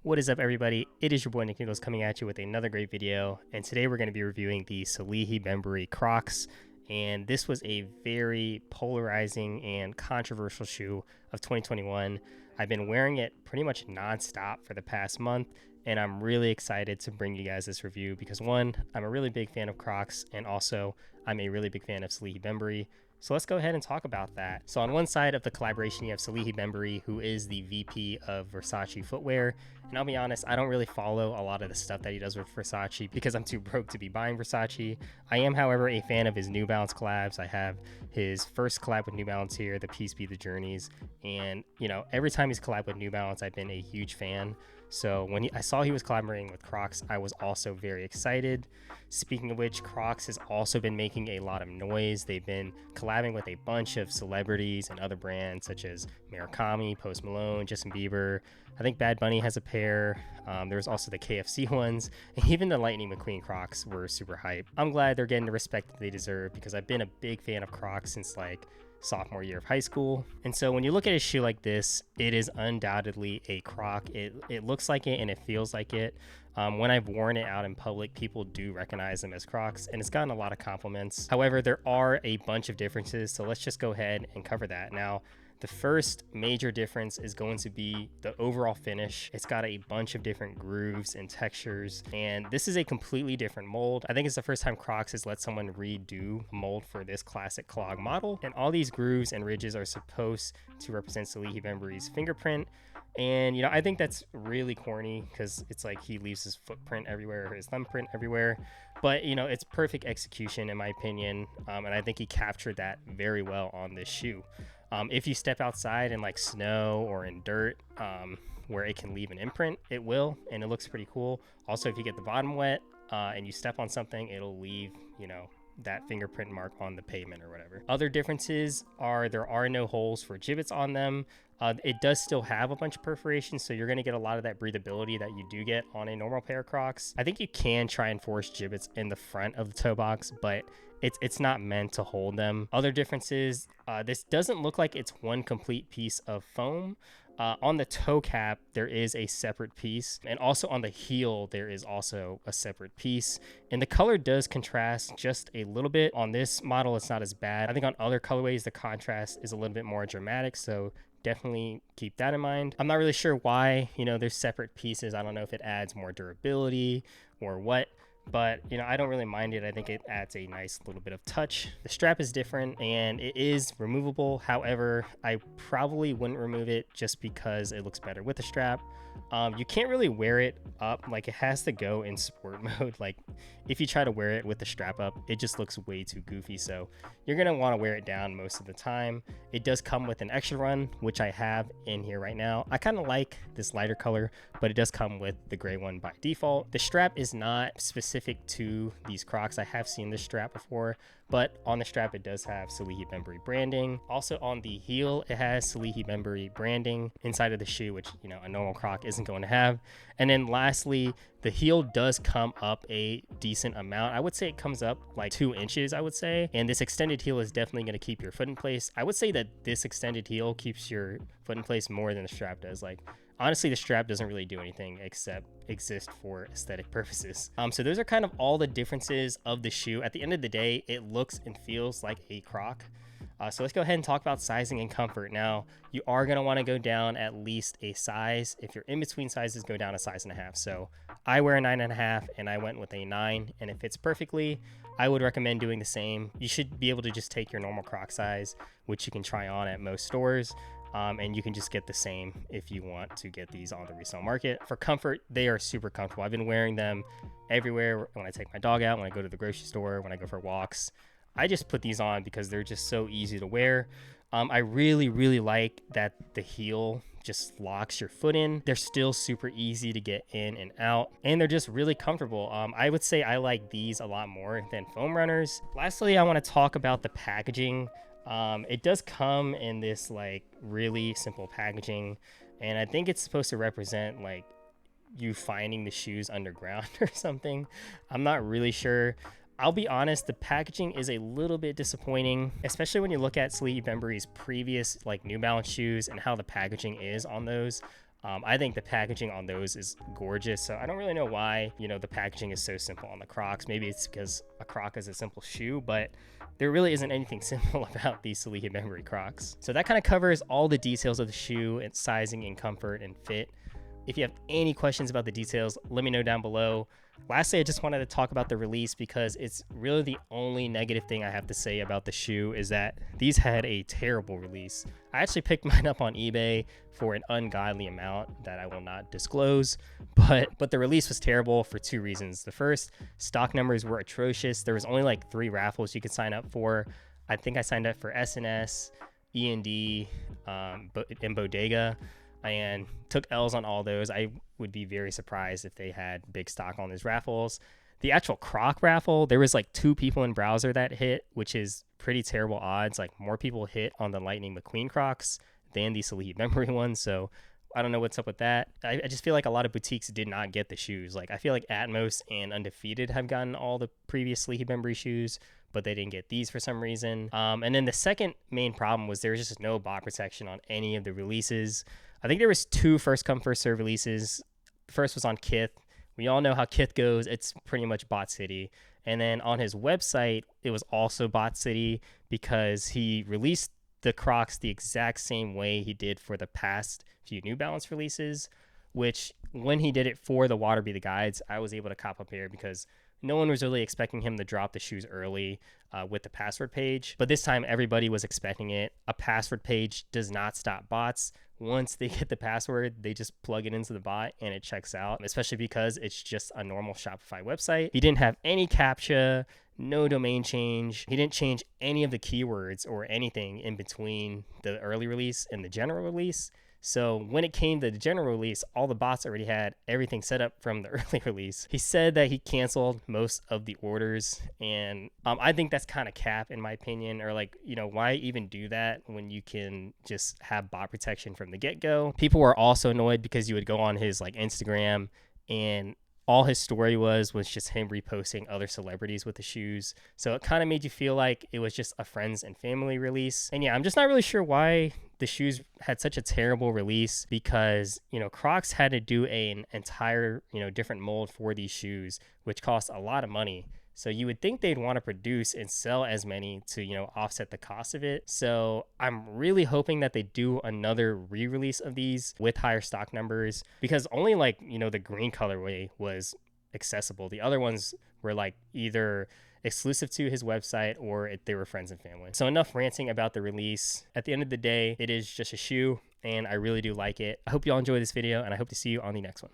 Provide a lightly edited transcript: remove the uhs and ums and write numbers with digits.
What is up, everybody? It is your boy Nick Noodles coming at you with another great video, and today we're going to be reviewing the Salehe Bembury Crocs, and this was a very polarizing and controversial shoe of 2021. I've been wearing it pretty much non-stop for the past month, and I'm really excited to bring you guys this review because one, I'm a really big fan of Crocs, and also I'm a really big fan of Salehe Bembury. So let's go ahead and talk about that. So on one side of the collaboration, you have Salehe Bembury, who is the VP of Versace footwear. And I'll be honest, I don't really follow a lot of the stuff that he does with Versace because I'm too broke to be buying Versace. I am, however, a fan of his New Balance collabs. I have his first collab with New Balance here, the Peace Be the Journeys. And, you know, every time he's collabed with New Balance, I've been a huge fan. So when I saw he was collaborating with Crocs, I was also very excited. Speaking of which, Crocs has also been making a lot of noise. They've been collabing with a bunch of celebrities and other brands such as Murakami, Post Malone, Justin Bieber. I think Bad Bunny has a pair. There's also the KFC ones. And even the Lightning McQueen Crocs were super hype. I'm glad they're getting the respect that they deserve because I've been a big fan of Crocs since like sophomore year of high school. And so when you look at a shoe like this, it is undoubtedly a Croc. It looks like it and it feels like it. When I've worn it out in public, people do recognize them as Crocs, and it's gotten a lot of compliments. However, there are a bunch of differences, so let's just go ahead and cover that. Now, the first major difference is going to be the overall finish. It's got a bunch of different grooves and textures, and this is a completely different mold. I think it's the first time Crocs has let someone redo a mold for this classic clog model, and all these grooves and ridges are supposed to represent Salehe Bembury's fingerprint. And, you know, I think that's really corny because it's like he leaves his footprint everywhere, or his thumbprint everywhere. But, you know, it's perfect execution in my opinion. And I think he captured that very well on this shoe. If you step outside in like snow or in dirt where it can leave an imprint, it will. And it looks pretty cool. Also, if you get the bottom wet and you step on something, it'll leave, you know, that fingerprint mark on the pavement or whatever. Other differences are there are no holes for gibbets on them. It does still have a bunch of perforations, so you're going to get a lot of that breathability that you do get on a normal pair of Crocs. I think you can try and force gibbets in the front of the toe box, but it's not meant to hold them. Other differences, this doesn't look like it's one complete piece of foam. On the toe cap, there is a separate piece, and also on the heel, there is also a separate piece. And the color does contrast just a little bit. On this model, it's not as bad. I think on other colorways, the contrast is a little bit more dramatic, so definitely keep that in mind. I'm not really sure why, you know, there's separate pieces. I don't know if it adds more durability or what. But, you know, I don't really mind it. I think it adds a nice little bit of touch. The strap is different and it is removable. However, I probably wouldn't remove it just because it looks better with the strap. You can't really wear it up. Like, it has to go in sport mode. Like, if you try to wear it with the strap up, it just looks way too goofy. So you're going to want to wear it down most of the time. It does come with an extra run, which I have in here right now. I kind of like this lighter color, but it does come with the gray one by default. The strap is not specific to these Crocs. I have seen this strap before, but on the strap it does have Salehe Bembury branding. Also on the heel it has Salehe Bembury branding inside of the shoe, which, you know, a normal Croc isn't going to have. And then lastly, the heel does come up a decent amount. I would say it comes up like 2 inches, I would say. And this extended heel is definitely going to keep your foot in place. I would say that this extended heel keeps your foot in place more than the strap does. Like, honestly, the strap doesn't really do anything except exist for aesthetic purposes. So those are kind of all the differences of the shoe. At the end of the day, it looks and feels like a Croc. So let's go ahead and talk about sizing and comfort. Now, you are going to want to go down at least a size. If you're in between sizes, go down a size and a half. So I wear a 9.5 and I went with a 9 and it fits perfectly. I would recommend doing the same. You should be able to just take your normal Croc size, which you can try on at most stores. And you can just get the same if you want to get these on the resale market. For comfort, they are super comfortable. I've been wearing them everywhere. When I take my dog out, when I go to the grocery store, when I go for walks, I just put these on because they're just so easy to wear. I really like that the heel just locks your foot in. They're still super easy to get in and out, and they're just really comfortable. I would say I like these a lot more than foam runners. Lastly, I want to talk about the packaging. It does come in this like really simple packaging, and I think it's supposed to represent like you finding the shoes underground or something. I'm not really sure. I'll be honest, the packaging is a little bit disappointing, especially when you look at Salehe Bembury's previous like New Balance shoes and how the packaging is on those. I think the packaging on those is gorgeous. So I don't really know why, the packaging is so simple on the Crocs. Maybe it's because a Croc is a simple shoe, but there really isn't anything simple about these Salehe Bembury Crocs. So that kind of covers all the details of the shoe and sizing and comfort and fit. If you have any questions about the details, let me know down below. Lastly, I just wanted to talk about the release because it's really the only negative thing I have to say about the shoe is that these had a terrible release. I actually picked mine up on eBay for an ungodly amount that I will not disclose, but the release was terrible for two reasons. The first, stock numbers were atrocious. There was only like 3 raffles you could sign up for. I think I signed up for SNS, E&D, and Bodega, and took L's on all those. I would be very surprised if they had big stock on those raffles. The actual Croc raffle, there was like 2 people in browser that hit, which is pretty terrible odds. Like more people hit on the Lightning McQueen Crocs than the Salehe Bembury ones. So I don't know what's up with that. I just feel like a lot of boutiques did not get the shoes. Like I feel like Atmos and Undefeated have gotten all the previous Salehe Bembury shoes, but they didn't get these for some reason. And then the second main problem was there was just no bot protection on any of the releases. I think there was 2 first come first serve releases. The first was on Kith. We all know how Kith goes. It's pretty much bot city. And then on his website, it was also bot city because he released the Crocs the exact same way he did for the past few New Balance releases, which when he did it for the Water Be the Guides, I was able to cop a pair because no one was really expecting him to drop the shoes early with the password page. But this time everybody was expecting it. A password page does not stop bots. Once they get the password, they just plug it into the bot and it checks out, especially because it's just a normal Shopify website. He didn't have any CAPTCHA, no domain change. He didn't change any of the keywords or anything in between the early release and the general release. So when it came to the general release, all the bots already had everything set up from the early release. He said that he canceled most of the orders, and I think that's kind of cap in my opinion, or like, why even do that when you can just have bot protection from the get-go? People were also annoyed because you would go on his like Instagram and all his story was just him reposting other celebrities with the shoes. So it kind of made you feel like it was just a friends and family release. And yeah, I'm just not really sure why the shoes had such a terrible release because, Crocs had to do an entire, different mold for these shoes, which cost a lot of money. So you would think they'd want to produce and sell as many to, offset the cost of it. So I'm really hoping that they do another re-release of these with higher stock numbers because only like, the green colorway was accessible. The other ones were like either exclusive to his website or they were friends and family. So enough ranting about the release. At the end of the day, it is just a shoe and I really do like it. I hope you all enjoy this video and I hope to see you on the next one.